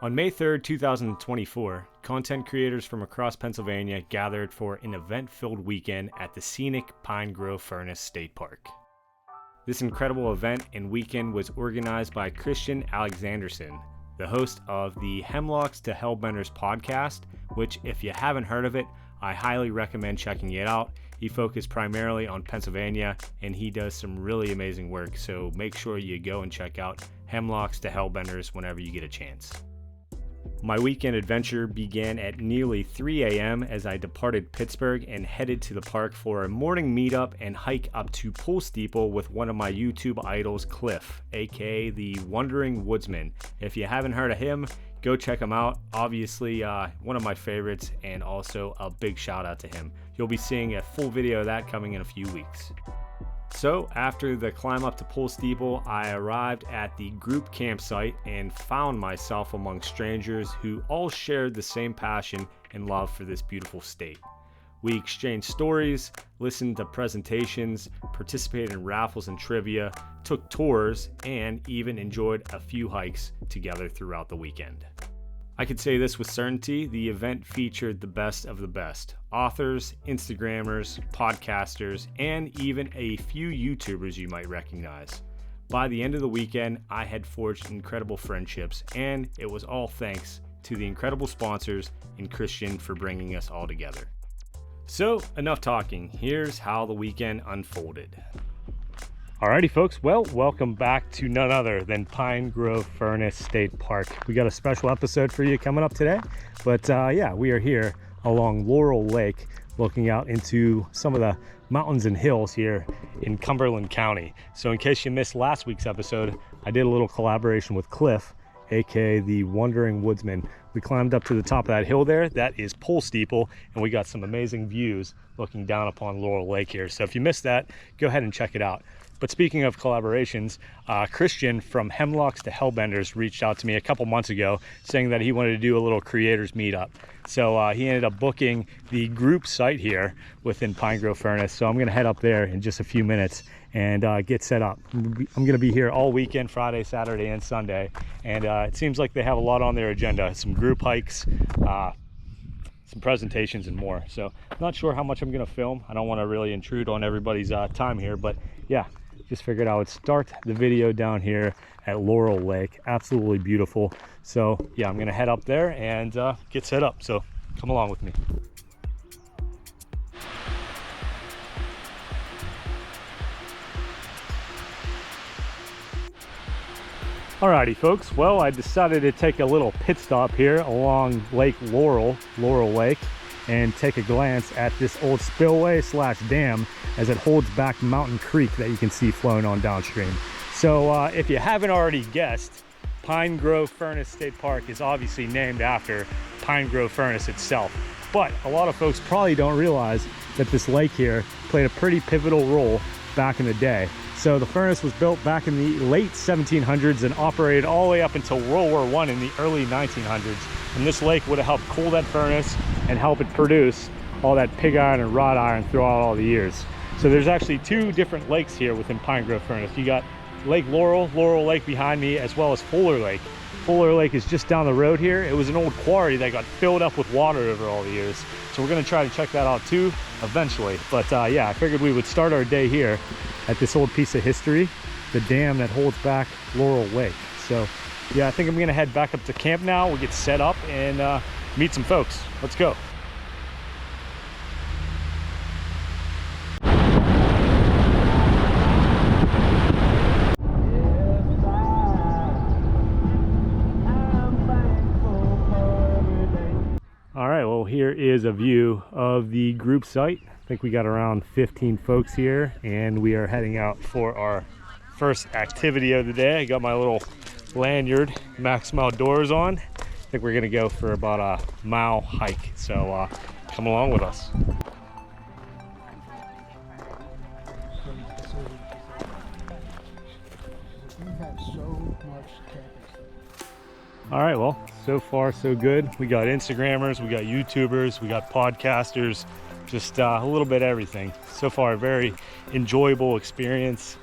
On May 3rd, 2024, content creators from across Pennsylvania gathered for an event-filled weekend at the scenic Pine Grove Furnace State Park. This incredible event and weekend was organized by Christian Alexanderson, the host of the Hemlocks to Hellbenders podcast, which, if you haven't heard of it, I highly recommend checking it out. He focused primarily on Pennsylvania, and he does some really amazing work, so make sure you go and check out Hemlocks to Hellbenders whenever you get a chance. My weekend adventure began at nearly 3 a.m. as I departed Pittsburgh and headed to the park for a morning meetup and hike up to Pole Steeple with one of my YouTube idols, Cliff, aka the Wandering Woodsman. If you haven't heard of him, go check him out. Obviously, one of my favorites, and also a big shout out to him. You'll be seeing a full video of that coming in a few weeks. So after the climb up to Pole Steeple, I arrived at the group campsite and found myself among strangers who all shared the same passion and love for this beautiful state. We exchanged stories, listened to presentations, participated in raffles and trivia, took tours, and even enjoyed a few hikes together throughout the weekend. I could say this with certainty, the event featured the best of the best. Authors, Instagrammers, podcasters, and even a few YouTubers you might recognize. By the end of the weekend, I had forged incredible friendships, and it was all thanks to the incredible sponsors and Christian for bringing us all together. So, enough talking. Here's how the weekend unfolded. Alrighty folks, well, welcome back to none other than Pine Grove Furnace State Park. We got a special episode for you coming up today, but yeah, we are here along Laurel Lake looking out into some of the mountains and hills here in Cumberland County. So in case you missed last week's episode, I did a little collaboration with Cliff, aka the Wandering Woodsman. We climbed up to the top of that hill there, that is Pole Steeple, and we got some amazing views looking down upon Laurel Lake here. So if you missed that, go ahead and check it out. But speaking of collaborations, Christian from Hemlocks to Hellbenders reached out to me a couple months ago saying that he wanted to do a little creators meetup. So he ended up booking the group site here within Pine Grove Furnace. So I'm gonna head up there in just a few minutes and get set up. I'm gonna be here all weekend, Friday, Saturday, and Sunday. And it seems like they have a lot on their agenda. Some group hikes, some presentations, and more. So I'm not sure how much I'm gonna film. I don't wanna really intrude on everybody's time here, but yeah. Just figured I would start the video down here at Laurel Lake. Absolutely beautiful. So yeah, I'm gonna head up there and get set up. So come along with me. Alrighty folks, well, I decided to take a little pit stop here along Lake Laurel Lake, and take a glance at this old spillway slash dam as it holds back Mountain Creek that you can see flowing on downstream. So if you haven't already guessed, Pine Grove Furnace State Park is obviously named after Pine Grove Furnace itself. But a lot of folks probably don't realize that this lake here played a pretty pivotal role back in the day. So the furnace was built back in the late 1700s and operated all the way up until World War I in the early 1900s. And this lake would have helped cool that furnace and help it produce all that pig iron and wrought iron throughout all the years. So there's actually two different lakes here within Pine Grove Furnace. You got Lake Laurel Lake behind me, as well as Fuller Lake. Fuller Lake is just down the road here. It was an old quarry that got filled up with water over all the years. So we're gonna try to check that out too, eventually. But yeah, I figured we would start our day here at this old piece of history, the dam that holds back Laurel Lake. So yeah, I think I'm gonna head back up to camp now. We'll get set up and meet some folks. Let's go. All right, well, here is a view of the group site. I think we got around 15 folks here, and we are heading out for our first activity of the day. I got my little lanyard, Maksim Outdoors on. I think we're gonna go for about a mile hike, so come along with us. All right, well, so far so good. We got Instagrammers, we got YouTubers, we got podcasters, just a little bit of everything. So far, a very enjoyable experience.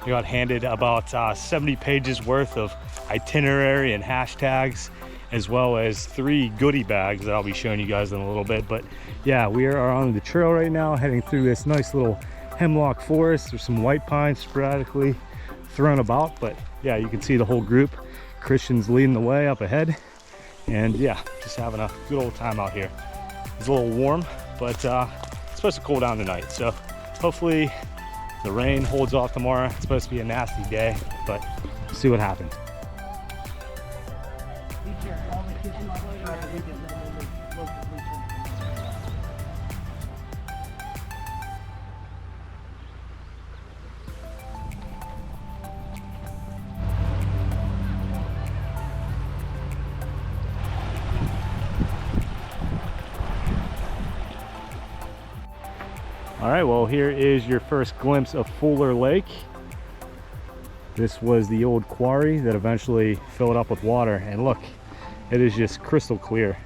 I got handed about 70 pages worth of itinerary and hashtags, as well as 3 goodie bags that I'll be showing you guys in a little bit. But yeah, we are on the trail right now, heading through this nice little hemlock forest. There's some white pines sporadically thrown about, but yeah, you can see the whole group. Christian's leading the way up ahead, and yeah, just having a good old time out here. It's a little warm, but it's supposed to cool down tonight, so hopefully the rain holds off tomorrow. It's supposed to be a nasty day, but we'll see what happens. All right, well, here is your first glimpse of Fuller Lake. This was the old quarry that eventually filled up with water, and look, it is just crystal clear.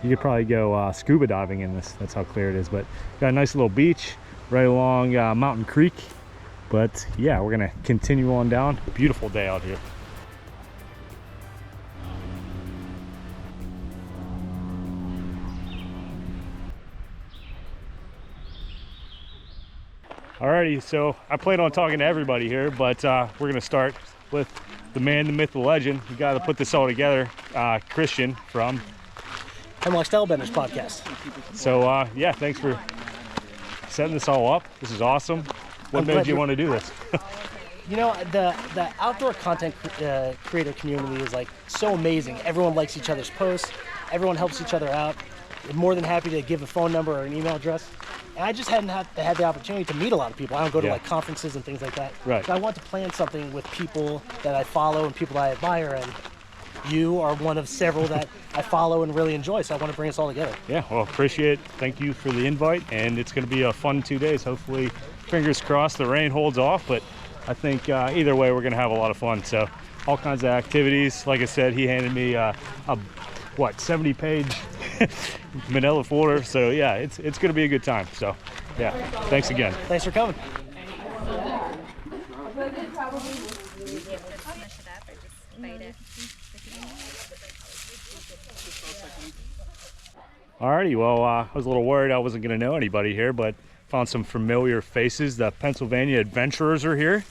You could probably go scuba diving in this. That's how clear it is. But got a nice little beach right along Mountain Creek. But yeah, we're gonna continue on down. Beautiful day out here. Alrighty, so I plan on talking to everybody here, but we're gonna start with the man, the myth, the legend. You got to put this all together, Christian from Hemlocks Hellbenders podcast. So yeah, thanks for setting this all up. This is awesome. What made you want to do this? You know, the outdoor content creator community is like so amazing. Everyone likes each other's posts. Everyone helps each other out. I'm more than happy to give a phone number or an email address. And I just hadn't had the opportunity to meet a lot of people. I don't go to like conferences and things like that. Right. So I want to plan something with people that I follow and people that I admire, and you are one of several that I follow and really enjoy. So I want to bring us all together. Yeah, well, appreciate it. Thank you for the invite, and it's going to be a fun 2 days. Hopefully, fingers crossed, the rain holds off, but I think either way, we're going to have a lot of fun. So all kinds of activities. Like I said, he handed me a 70-page manila folder. So yeah, it's going to be a good time. So yeah, thanks again. Thanks for coming. Alrighty, well, I was a little worried I wasn't going to know anybody here, but found some familiar faces. The Pennsylvania adventurers are here.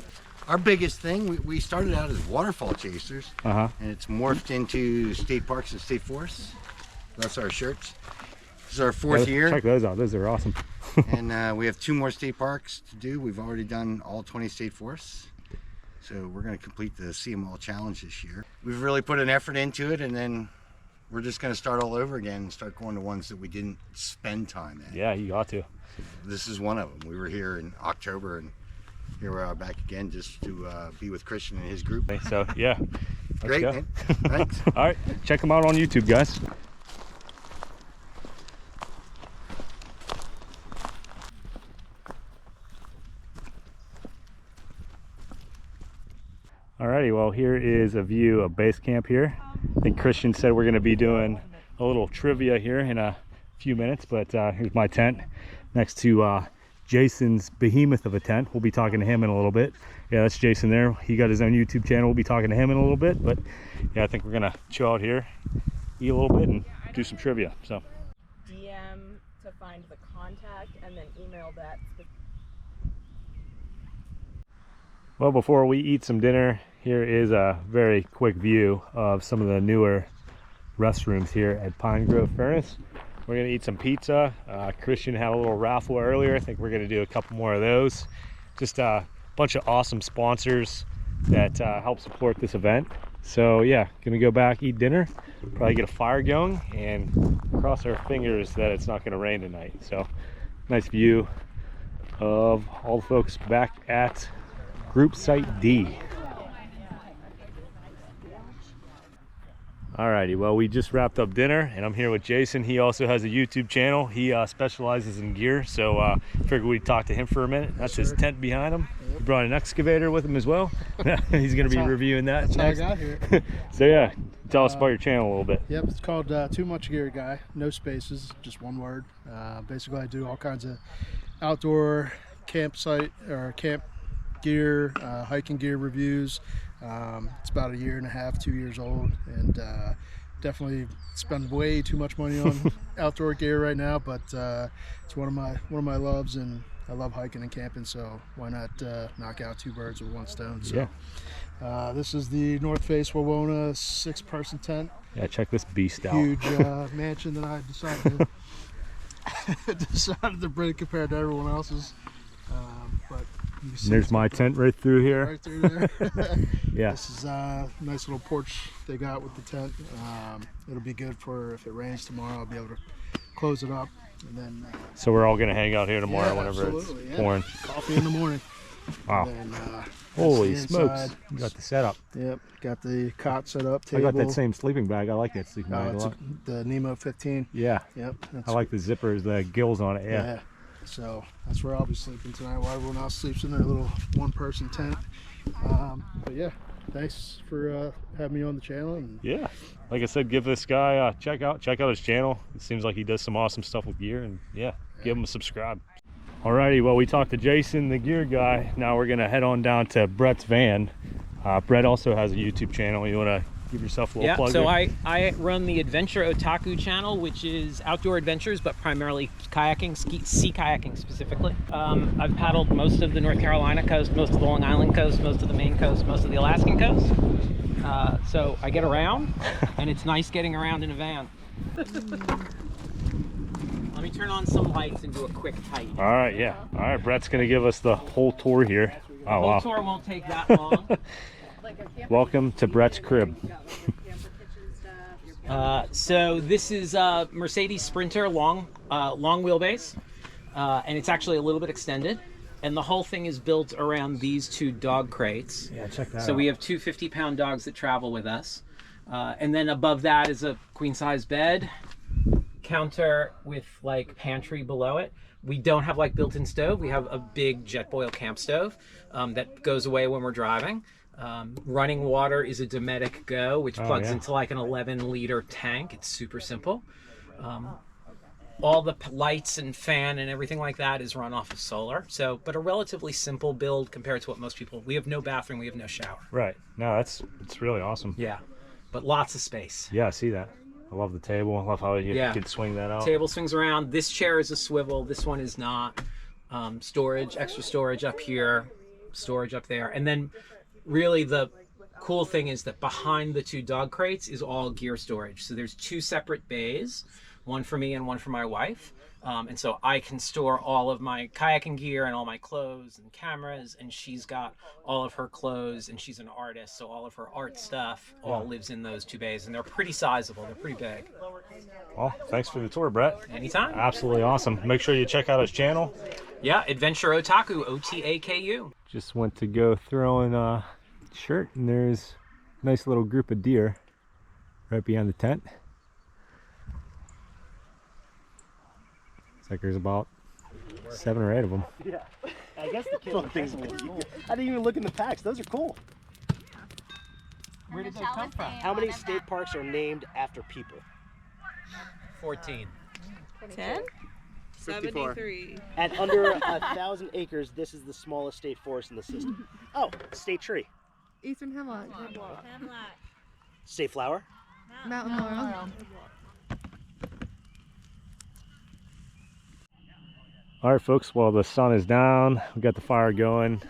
Our biggest thing, we started out as waterfall chasers, and it's morphed into state parks and state forests. That's our shirts. This is our fourth year. Check those out. Those are awesome. And we have 2 more state parks to do. We've already done all 20 state forests. So we're going to complete the See 'em All challenge this year. We've really put an effort into it, and then we're just going to start all over again and start going to ones that we didn't spend time at. Yeah, you got to. This is one of them. We were here in October, and here we are back again just to be with Christian and his group. So yeah, great, man. Thanks. All right, check them out on YouTube, guys. Alrighty, well, here is a view of base camp here. I think Christian said we're going to be doing a little trivia here in a few minutes, but here's my tent next to Jason's behemoth of a tent. We'll be talking to him in a little bit. Yeah, that's Jason there. He got his own YouTube channel. We'll be talking to him in a little bit, but yeah, I think we're gonna chill out here, eat a little bit, and do some trivia. So DM to find the contact and then email that. well, before we eat some dinner, here is a very quick view of some of the newer restrooms here at Pine Grove Furnace. We're gonna eat some pizza. Christian had a little raffle earlier. I think we're gonna do a couple more of those. Just a bunch of awesome sponsors that help support this event. So yeah, gonna go back, eat dinner, probably get a fire going, and cross our fingers that it's not gonna rain tonight. So nice view of all the folks back at Group Site D. Alrighty, well, we just wrapped up dinner, and I'm here with Jason. He also has a YouTube channel. He specializes in gear, so figured we'd talk to him for a minute. That's his tent behind him. He brought an excavator with him as well. He's going to be reviewing that. That's next. how I got here. So yeah, tell us about your channel a little bit. Yep, it's called Too Much Gear Guy. No spaces, just one word. Basically, I do all kinds of outdoor campsite or camp gear, hiking gear reviews. It's about 1.5 years, 2 years old, and definitely spend way too much money on outdoor gear right now. But it's one of my loves, and I love hiking and camping. So why not knock out 2 birds with 1 stone? So this is the North Face Wawona 6-person tent. Yeah, check this beast out. Huge mansion that I decided to bring compared to everyone else's. But you can see There's my tent right through here. right through there. Yeah. This is a nice little porch they got with the tent. It'll be good for if it rains tomorrow. I'll be able to close it up, and then So we're all gonna hang out here tomorrow yeah, whenever it's absolutely, yeah. pouring. Coffee in the morning. Wow. And then, Holy that's the smokes! inside. You got the setup. Yep, got the cot set up. I Table. got that same sleeping bag. I like that sleeping bag a It's lot. the Nemo 15. Yeah. Yep. I like the zippers, the gills on it. Yeah. So that's where I'll be sleeping tonight while everyone else sleeps in their little 1-person tent. But yeah, thanks for having me on the channel. And Yeah. Like I said, give this guy check out his channel. It seems like he does some awesome stuff with gear, and yeah, give him a subscribe. Alrighty, well, we talked to Jason, the gear guy. Now we're gonna head on down to Brett's van. Brett also has a YouTube channel. You wanna give yourself a little plug? So there? I run the Adventure Otaku channel, which is outdoor adventures, but primarily kayaking, sea kayaking specifically. I've paddled most of the North Carolina coast, most of the Long Island coast, most of the Maine coast, most of the Alaskan coast. So I get around, and it's nice getting around in a van. Let me turn on some lights and do a quick tight. All right, yeah. All right, Brett's gonna give us the whole tour here. The Oh, whole wow. tour won't take that long. Welcome to Brett's crib. So this is a Mercedes Sprinter long wheelbase, and it's actually a little bit extended. And the whole thing is built around these 2 dog crates. Yeah, check that So out. we have 2 50-pound dogs that travel with us. And then above that is a queen-size bed, counter with like pantry below it. We don't have like built-in stove. We have a big Jetboil camp stove that goes away when we're driving. Running water is a Dometic Go, which plugs into like an 11-liter tank. It's super simple. All the lights and fan and everything like that is run off of solar. So, but a relatively simple build compared to what most people. We have no bathroom. We have no shower. Right. No, it's really awesome. Yeah, but lots of space. Yeah, I see that. I love the table. I love how you could swing that out. Table swings around. This chair is a swivel. This one is not. Storage, extra storage up here, storage up there. And then really the cool thing is that behind the 2 dog crates is all gear storage. So there's 2 separate bays, one for me and one for my wife. And so I can store all of my kayaking gear and all my clothes and cameras, and she's got all of her clothes, and she's an artist, so all of her art stuff all lives in those 2 bays, and they're pretty sizable. They're pretty big. Well, thanks for the tour, Brett. Anytime. Absolutely awesome. Make sure you check out his channel. Yeah, Adventure Otaku, Otaku. Just went to go throw in a shirt, and there's a nice little group of deer right behind the tent. It's like there's about 7 or 8 of them. Yeah. I guess the kids are I didn't even look in the packs. Those are cool. Where did those come from? How many state parks are named after people? 14. 10? 54. 73. At under 1,000 acres, this is the smallest state forest in the system. Oh, state tree. Eastern Hemlock. State flower. Mountain Laurel. All right, folks, well, the sun is down. We got the fire going,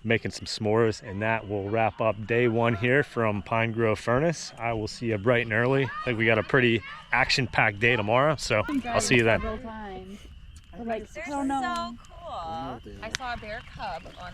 making some s'mores, and that will wrap up day 1 here from Pine Grove Furnace. I will see you bright and early. I think we got a pretty action-packed day tomorrow, so I'll see you then. They're so cool. I saw a bear cub on.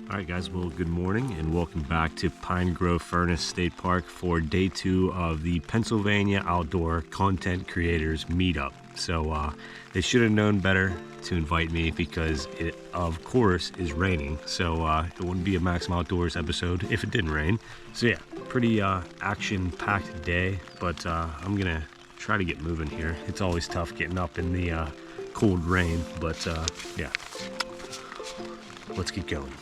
All right, guys, well, good morning and welcome back to Pine Grove Furnace State Park for day 2 of the Pennsylvania Outdoor Content Creators Meetup. So they should have known better to invite me because it, of course, is raining. So it wouldn't be a Maksim Outdoors episode if it didn't rain. So yeah, pretty action-packed day, but I'm gonna try to get moving here. It's always tough getting up in the cold rain, but yeah, let's get going.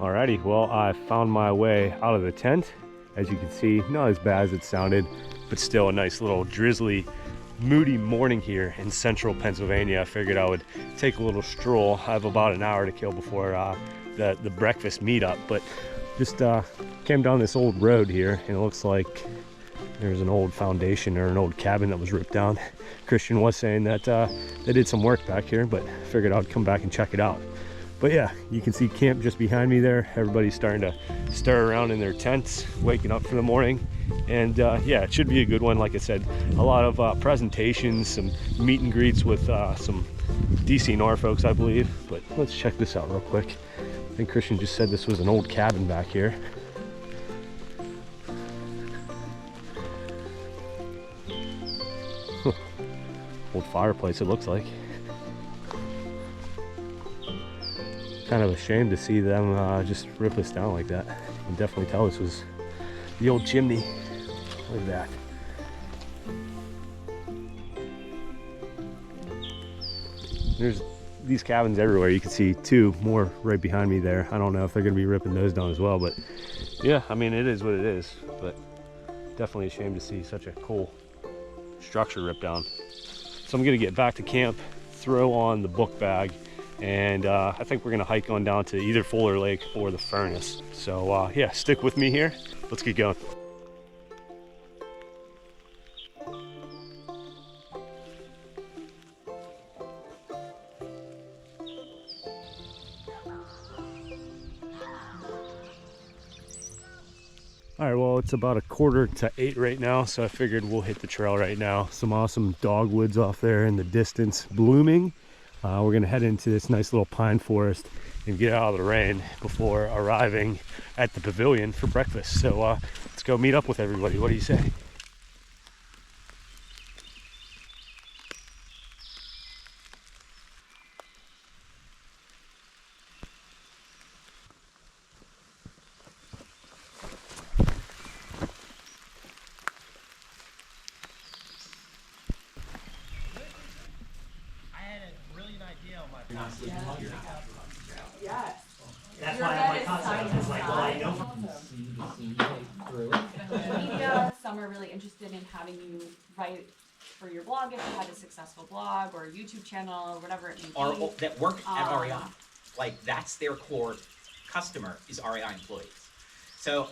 Alrighty, well, I found my way out of the tent. As you can see, not as bad as it sounded, but still a nice little drizzly, moody morning here in central Pennsylvania. I figured I would take a little stroll. I have about an hour to kill before the breakfast meetup, but just came down this old road here, and it looks like there's an old foundation or an old cabin that was ripped down. Christian was saying that they did some work back here, but figured I'd come back and check it out. But yeah, you can see camp just behind me there. Everybody's starting to stir around in their tents, waking up for the morning. And yeah, it should be a good one. Like I said, a lot of presentations, some meet and greets with some DCNR folks, I believe. But let's check this out real quick. I think Christian just said this was an old cabin back here. Huh. Old fireplace, it looks like. Kind of a shame to see them just rip this down like that. You can definitely tell this was the old chimney. Look at that. There's these cabins everywhere. You can see two more right behind me there. I don't know if they're going to be ripping those down as well, but yeah, I mean, it is what it is, but definitely a shame to see such a cool structure ripped down. So I'm going to get back to camp, throw on the book bag, and I think we're gonna hike on down to either Fuller Lake or the furnace. So yeah, stick with me here. Let's get going. All right, well, it's about 7:45 right now, so I figured we'll hit the trail right now. Some awesome dogwoods off there in the distance blooming. We're gonna head into this nice little pine forest and get out of the rain before arriving at the pavilion for breakfast. So let's go meet up with everybody. What do you say? That's why I like concept. It's like, well, I know. Media, some are really interested in having you write for your blog if you had a successful blog or YouTube channel or whatever it may be. That work at REI. Like, that's their core customer is REI employees. So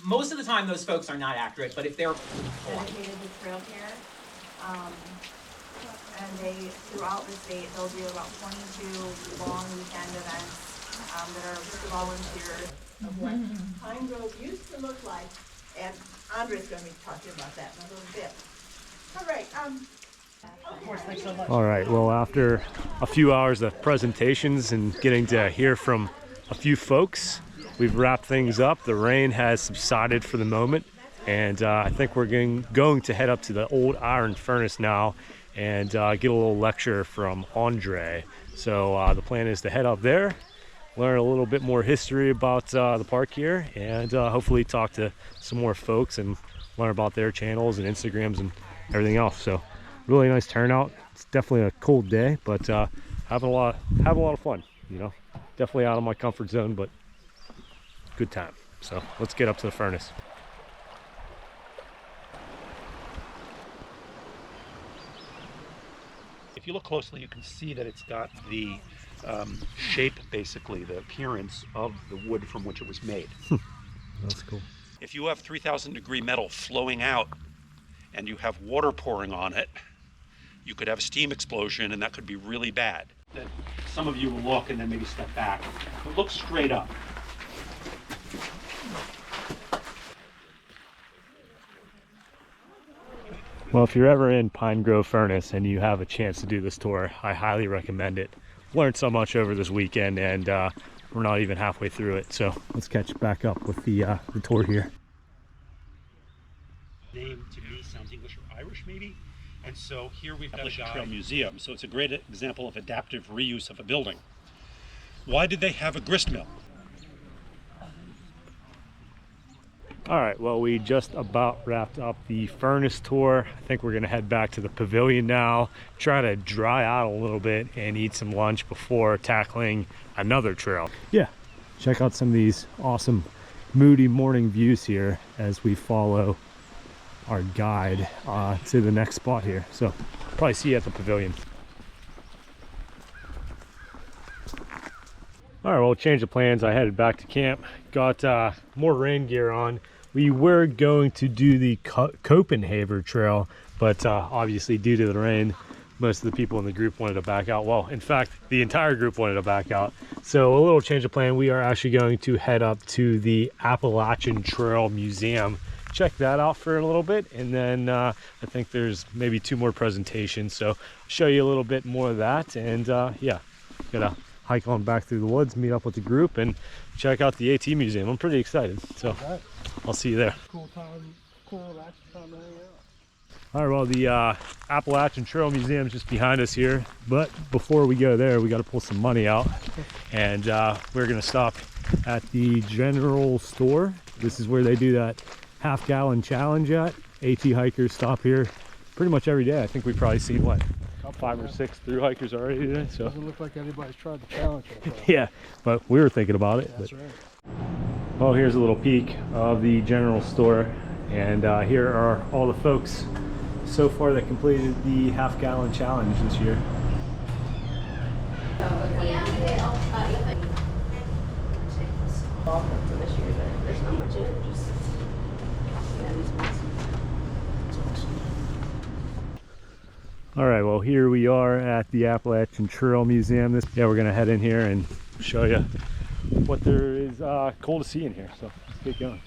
most of the time those folks are not accurate, but if they're dedicated to trail care, and they, throughout the state, they'll do about 22 long weekend events that are volunteers. Of what Pine Grove used to look like, and Andre's going to be talking about that in a little bit. All right. Of course, thanks so much. All right, well, after a few hours of presentations and getting to hear from a few folks, we've wrapped things up. The rain has subsided for the moment, and I think we're going to head up to the old iron furnace now and get a little lecture from Andre. So the plan is to head up there, learn a little bit more history about the park here, and hopefully talk to some more folks and learn about their channels and Instagrams and everything else. So really nice turnout. It's definitely a cold day, but having a lot of fun, you know. Definitely out of my comfort zone, but good time. So let's get up to the furnace. If you look closely, you can see that it's got the shape, basically, the appearance of the wood from which it was made. That's cool. If you have 3,000 degree metal flowing out and you have water pouring on it, you could have a steam explosion, and that could be really bad. That some of you will look and then maybe step back, but look straight up. Well, if you're ever in Pine Grove Furnace and you have a chance to do this tour, I highly recommend it. Learned so much over this weekend, and we're not even halfway through it. So let's catch back up with the tour here. Name to me sounds English or Irish, maybe. And so here we've got a trail museum. So it's a great example of adaptive reuse of a building. Why did they have a grist mill? All right, well, we just about wrapped up the furnace tour. I think we're gonna head back to the pavilion now, try to dry out a little bit and eat some lunch before tackling another trail. Yeah, check out some of these awesome moody morning views here as we follow our guide to the next spot here. So probably see you at the pavilion. All right, well, change of plans. I headed back to camp, got more rain gear on. We were going to do the Copenhagen Trail, but obviously due to the rain, most of the people in the group wanted to back out. Well, in fact, the entire group wanted to back out. So a little change of plan. We are actually going to head up to the Appalachian Trail Museum, check that out for a little bit, and then I think there's maybe 2 more presentations, so show you a little bit more of that. And yeah, gonna hike on back through the woods, meet up with the group, and check out the AT Museum. I'm pretty excited, so I'll see you there. Cool time, cool relaxing time to hang out. All right, well, the Appalachian Trail Museum is just behind us here, but before we go there, we got to pull some money out, and we're gonna stop at the general store. This is where they do that half-gallon challenge at. AT hikers stop here pretty much every day. I think we've probably seen, what, 5 or 6 through hikers already today. So doesn't look like anybody's tried the challenge so far. yeah, but we were thinking about it. That's right. Well, here's a little peek of the general store, and here are all the folks so far that completed the half-gallon challenge this year. All right, well, here we are at the Appalachian Trail Museum. Yeah, we're gonna head in here and show you what there is cool to see in here. So let's get going.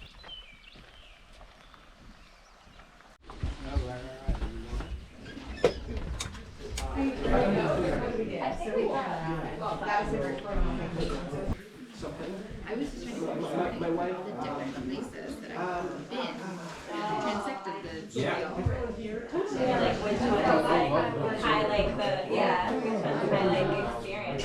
I was just trying to understand the different places that I've been and transected the trail. Highlight the experience.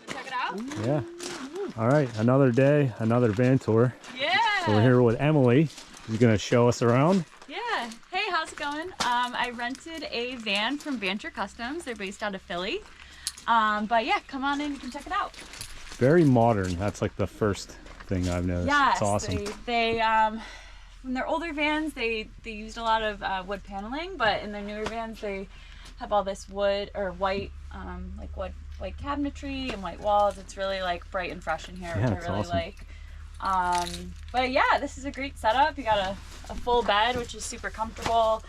Check it out. Yeah. All right, another day, another van tour. Yeah. So we're here with Emily. She's gonna show us around. Yeah. Hey, how's it going? I rented a van from Vanture Customs. They're based out of Philly. But yeah, come on in, you can check it out. Very modern. That's like the first thing I've noticed. Yes, it's awesome. they when they're older vans, they used a lot of wood paneling, but in their newer vans, they have all this wood or white, like white cabinetry and white walls. It's really like bright and fresh in here, Yeah, which I really awesome. like. But yeah, this is a great setup. You got a full bed, which is super comfortable.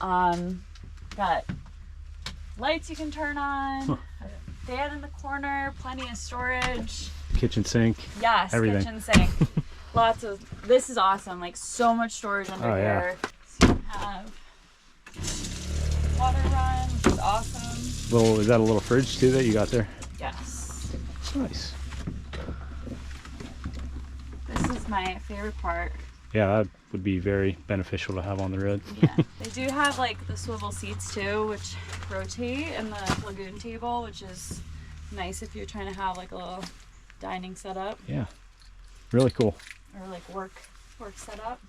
Got lights you can turn on. A fan in the corner, plenty of storage. Kitchen sink. Yes, everything. Kitchen sink. Lots of. This is awesome. Like so much storage under here. So you have water run, which is awesome. Is that a little fridge too that you got there? Yes. Nice. This is my favorite part. Yeah, that would be very beneficial to have on the road. Yeah. They do have like the swivel seats too, which rotate, and the lagoon table, which is nice if you're trying to have like a little dining setup. Yeah. Really cool. Or like work setup.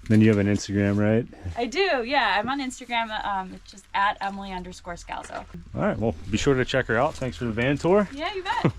Then you have an Instagram, right? I do, yeah. I'm on Instagram, it's just at Emily_Scalzo. All right, well, be sure to check her out. Thanks for the van tour. Yeah, you bet.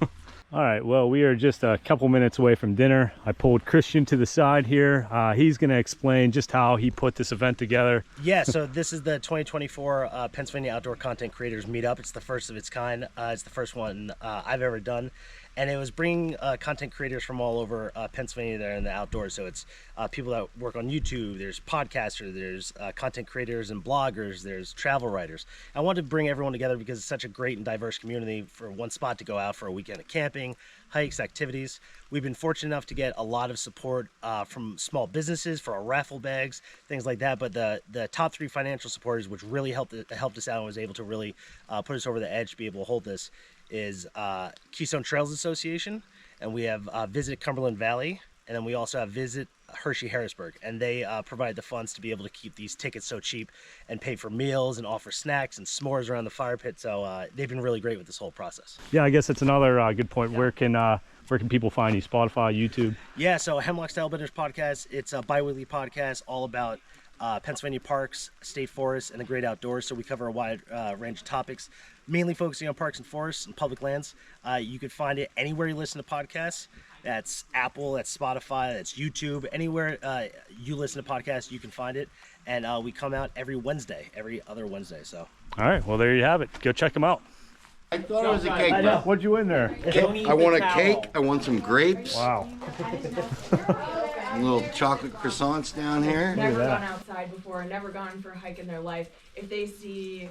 All right, well, we are just a couple minutes away from dinner. I pulled Christian to the side here. He's going to explain just how he put this event together. Yeah, so this is the 2024 Pennsylvania Outdoor Content Creators Meetup. It's the first of its kind. It's the first one I've ever done. And it was bringing content creators from all over Pennsylvania that are in the outdoors. So it's people that work on YouTube, there's podcasters, there's content creators and bloggers, there's travel writers. I wanted to bring everyone together because it's such a great and diverse community for one spot to go out for a weekend of camping, hikes, activities. We've been fortunate enough to get a lot of support from small businesses for our raffle bags, things like that. But the top 3 financial supporters, which really helped us out and was able to really put us over the edge to be able to hold this, is Keystone Trails Association, and we have Visit Cumberland Valley, and then we also have Visit Hershey Harrisburg, and they provide the funds to be able to keep these tickets so cheap and pay for meals and offer snacks and s'mores around the fire pit. So they've been really great with this whole process. Yeah, I guess that's another good point. Yeah. Where Where can people find you? Spotify, YouTube? Yeah, so Hemlocks Hellbenders podcast. It's a bi-weekly podcast all about Pennsylvania parks, state forests, and the great outdoors. So we cover a wide range of topics, mainly focusing on parks and forests and public lands. You can find it anywhere you listen to podcasts. That's Apple, that's Spotify, that's YouTube. Anywhere you listen to podcasts, you can find it. And we come out every other Wednesday. So. All right, well, there you have it. Go check them out. I thought it was a cake, bro. What'd you in there? I want a cake. I want some grapes. Wow. Little chocolate croissants down here. Never gone outside before, never gone for a hike in their life. If they see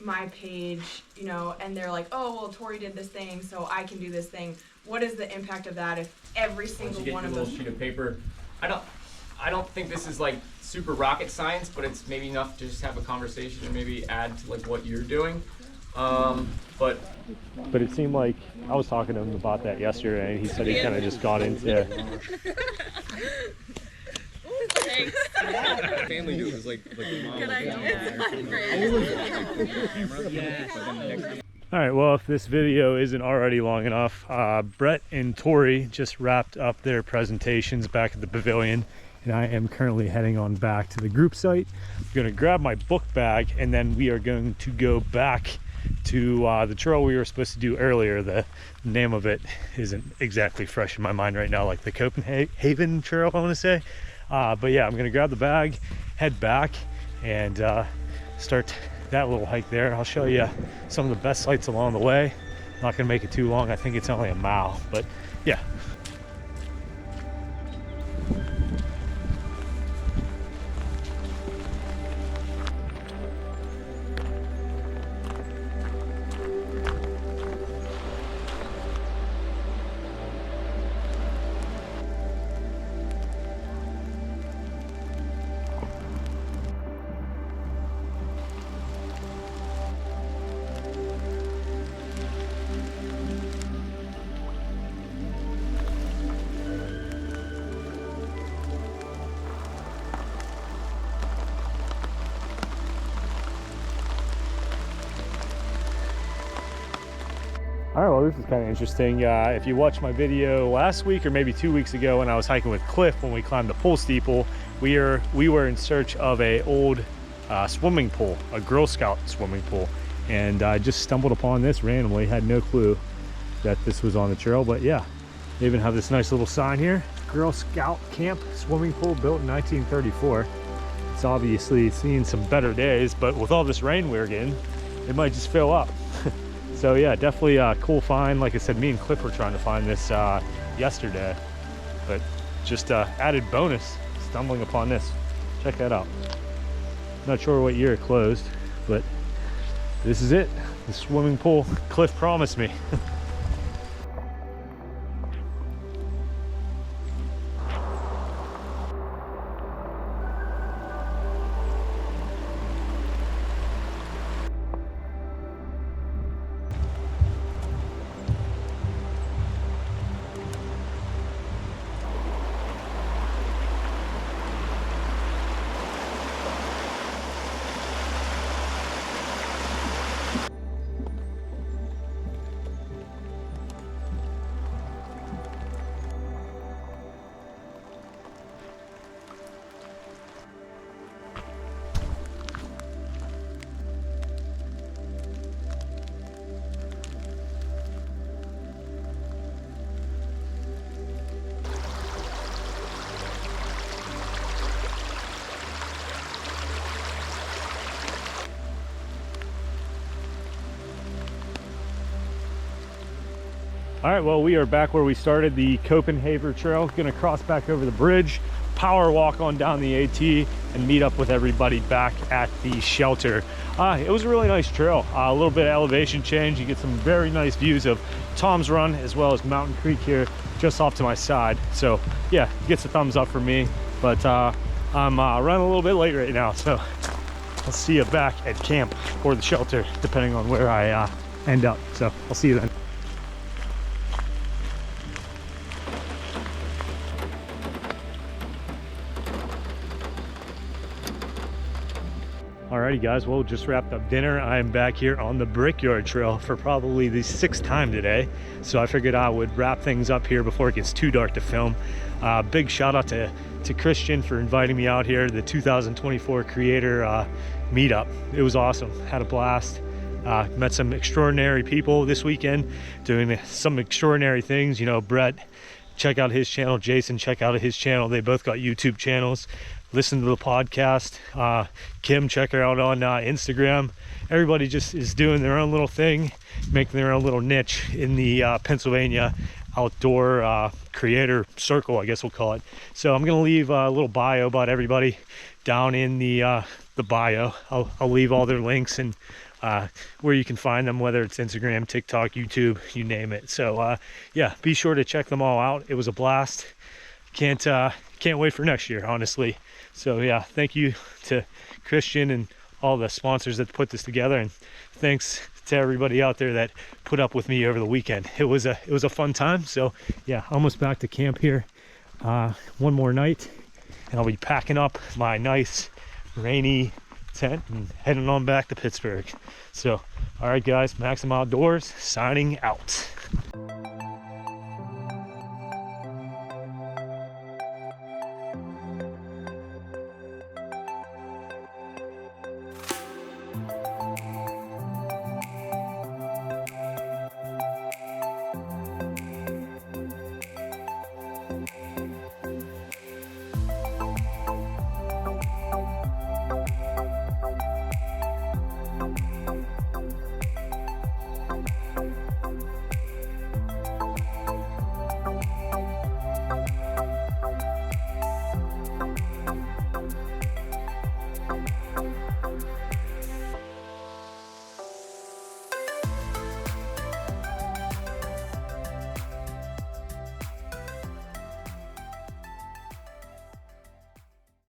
my page, you know, and they're like, oh, well, Tori did this thing, so I can do this thing. What is the impact of that if every single one of them... sheet of paper, I don't think this is like super rocket science, but it's maybe enough to just have a conversation and maybe add to like what you're doing. But it seemed like I was talking to him about that yesterday, and he said he kind of just got into. Family do it was like the mom. Good idea. All right, well, if this video isn't already long enough, Brett and Tori just wrapped up their presentations back at the pavilion, and I am currently heading on back to the group site. I'm going to grab my book bag, and then we are going to go back to the trail we were supposed to do earlier. The name of it isn't exactly fresh in my mind right now, like the Copenhagen Trail, I want to say. But yeah, I'm going to grab the bag, head back, and start that little hike there. I'll show you some of the best sights along the way. Not going to make it too long. I think it's only a mile, but yeah. All right, well, this is kind of interesting. If you watched my video last week or maybe 2 weeks ago when I was hiking with Cliff when we climbed the pole steeple, we were in search of a old swimming pool, a Girl Scout swimming pool, and I just stumbled upon this randomly. Had no clue that this was on the trail, but yeah, they even have this nice little sign here: Girl Scout Camp Swimming Pool, built in 1934. It's obviously seen some better days, but with all this rain we're getting, it might just fill up. So yeah, definitely a cool find. Like I said, me and Cliff were trying to find this yesterday, but just added bonus stumbling upon this. Check that out. Not sure what year it closed, but this is it. The swimming pool Cliff promised me. All right, well, we are back where we started, the Copenhagen Trail. Gonna cross back over the bridge, power walk on down the AT, and meet up with everybody back at the shelter. It was a really nice trail. A little bit of elevation change. You get some very nice views of Tom's Run as well as Mountain Creek here just off to my side. So yeah, gets a thumbs up for me, but I'm running a little bit late right now. So I'll see you back at camp or the shelter, depending on where I end up. So I'll see you then. Alrighty guys, well, just wrapped up dinner. I am back here on the Brickyard Trail for probably the 6th time today. So I figured I would wrap things up here before it gets too dark to film. Big shout out to Christian for inviting me out here, the 2024 creator meetup. It was awesome, had a blast. Met some extraordinary people this weekend doing some extraordinary things. You know, Brett, check out his channel. Jason, check out his channel. They both got YouTube channels. Listen to the podcast. Kim, check her out on Instagram. Everybody just is doing their own little thing, making their own little niche in the Pennsylvania outdoor creator circle, I guess we'll call it. So I'm gonna leave a little bio about everybody down in the bio. I'll leave all their links and where you can find them, whether it's Instagram, TikTok, YouTube, you name it. So yeah, be sure to check them all out. It was a blast. Can't wait for next year, honestly. So yeah, thank you to Christian and all the sponsors that put this together, and thanks to everybody out there that put up with me over the weekend. It was a fun time. So yeah, almost back to camp here. One more night and I'll be packing up my nice rainy tent and heading on back to Pittsburgh. So all right guys, Maksim Outdoors signing out.